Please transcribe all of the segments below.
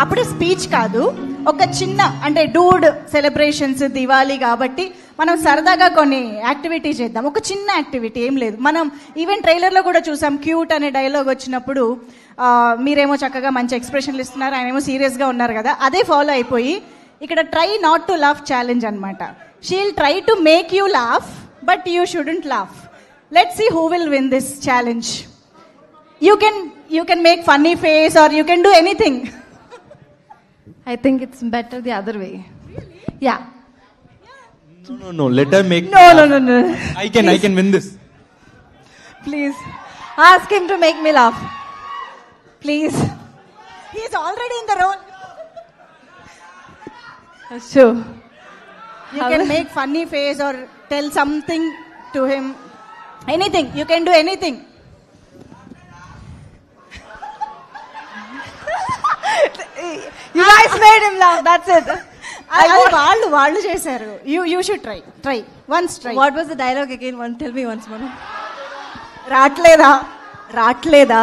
అప్పుడే స్పీచ్ కాదు, ఒక చిన్న అంటే డూడ్ సెలబ్రేషన్స్ దివాళీ కాబట్టి మనం సరదాగా కొన్ని యాక్టివిటీ చేద్దాం. ఒక చిన్న యాక్టివిటీ ఏం లేదు. మనం ఈవెన్ ట్రైలర్లో కూడా చూసాం, క్యూట్ అనే డైలాగ్ వచ్చినప్పుడు మీరేమో చక్కగా మంచి ఎక్స్ప్రెషన్లు ఇస్తున్నారు, ఆయనేమో సీరియస్గా ఉన్నారు కదా, అదే ఫాలో అయిపోయి ఇక్కడ try not to laugh challenge అనమాట. She'll try to make you laugh but you shouldn't laugh. Let's see who will win this challenge. You can make funny face or you can do anything. I think it's better the other way. Really? Yeah. No. Let her make. No. I can win this. Please. Ask him to make me laugh. Please. He is already in the role. Sure. You can make funny face or tell something to him. Anything. You can do anything. You guys made him laugh. That's it. వాళ్ళు చేశారు. You should try. Once try. What was the dialogue again? Tell me once more. రాట్లేదా రాట్లేదా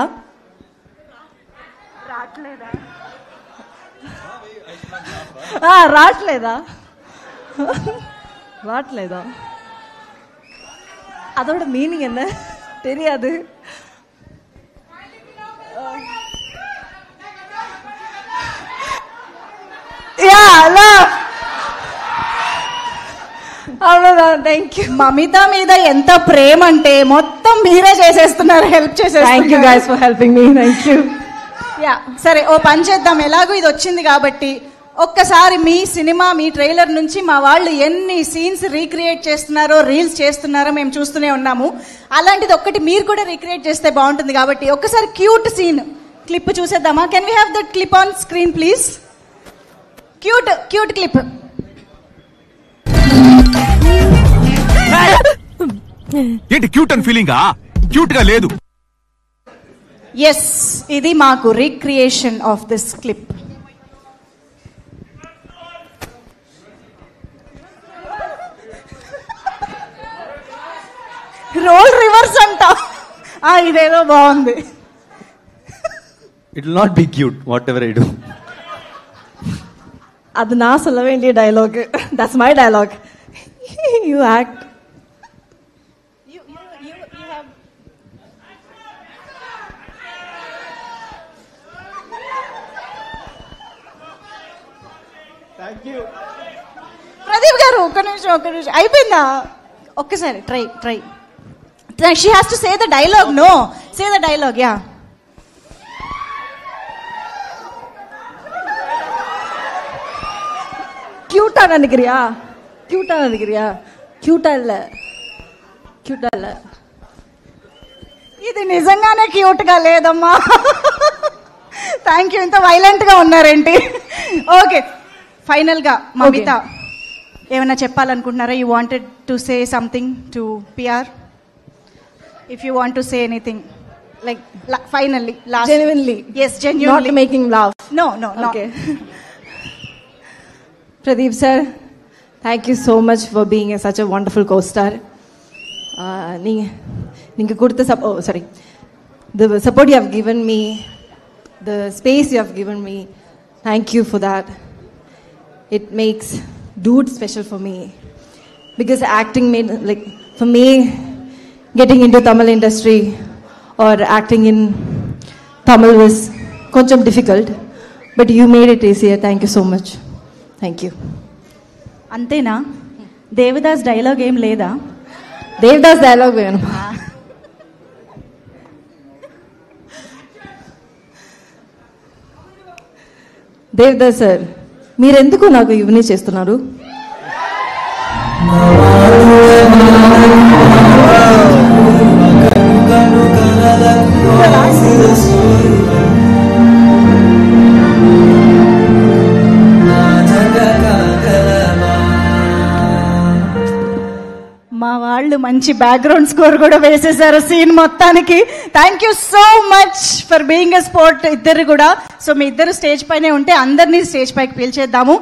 அதோட meaning என்ன தெரியாது. అவ்வளోதான். Thank you. Mamitha మీద ఎంత ప్రేమ అంటే మొత్తం మీరే చేసేస్తున్నారు, హెల్ప్ చేసేస్తున్నారు. Thank you guys for helping me. Thank you. సరే, ఓ పని చేద్దాం. ఎలాగో ఇది వచ్చింది కాబట్టి ఒక్కసారి మీ సినిమా, మీ ట్రైలర్ నుంచి మా వాళ్ళు ఎన్ని సీన్స్ రీక్రియేట్ చేస్తున్నారో, రీల్స్ చేస్తున్నారో మేము చూస్తూనే ఉన్నాము. అలాంటిది ఒక్కటి మీరు కూడా రీక్రియేట్ చేస్తే బాగుంటుంది కాబట్టి ఒక్కసారి క్యూట్ సీన్ క్లిప్ చూసేద్దామా? Can we have that clip on screen please? Cute clip. ఏంటి క్యూట్ అని ఫీలింగా? క్యూట్ గా లేదు. ఎస్, ఇది మాకు recreation of this clip. Role reverse అంట. ఇదేదో బాగుంది. It will not be cute, whatever I do. அது நான் சொல்ல வேண்டிய dialogue. That's my dialogue. You act. You have. Thank you. Pradeep గారు ఒక్క నిమిషం అయిపోయిందా? ఒక్కసారి try. She has to say the dialogue. No, say the dialogue. Yeah. கியூட்டா நினைக்கிறியா? క్యూటా இல்ல. ఇది నిజంగానే క్యూట్ గా లేదమ్మా. Thank you. ఇంత వైలెంట్ గా ఉన్నారేంటి? ఓకే, ఫైనల్ గా మమిత ఏమైనా చెప్పాలనుకుంటున్నారా? You wanted to say something to PR? If you want to say anything like finally last. Genuinely. Yes, genuinely. Not making laugh. No. Okay. Pradeep sir, thank you so much for being such a wonderful co-star. Ninga kudutha the support you have given me, the space you have given me, thank you for that. It makes Dude special for me because acting made, like, for me getting into Tamil industry or acting in Tamil was koncham difficult, but you made it easier. Thank you so much. Thank you. అంతేనా? Devdas dialogue ఏం లేదా? Devdas dialogue వేను. Devdas sir, మీరెందుకు నాకు ఇవన్నీ చేస్తున్నారు? మా వాళ్ళు మంచి బ్యాక్గ్రౌండ్ స్కోర్ కూడా వేసేసారు సీన్ మొత్తానికి. Thank you so much for being a sport ఇద్దరు కూడా. సో మీ ఇద్దరు స్టేజ్ పైనే ఉంటే అందరినీ స్టేజ్ పైకి పిలిచేద్దాము.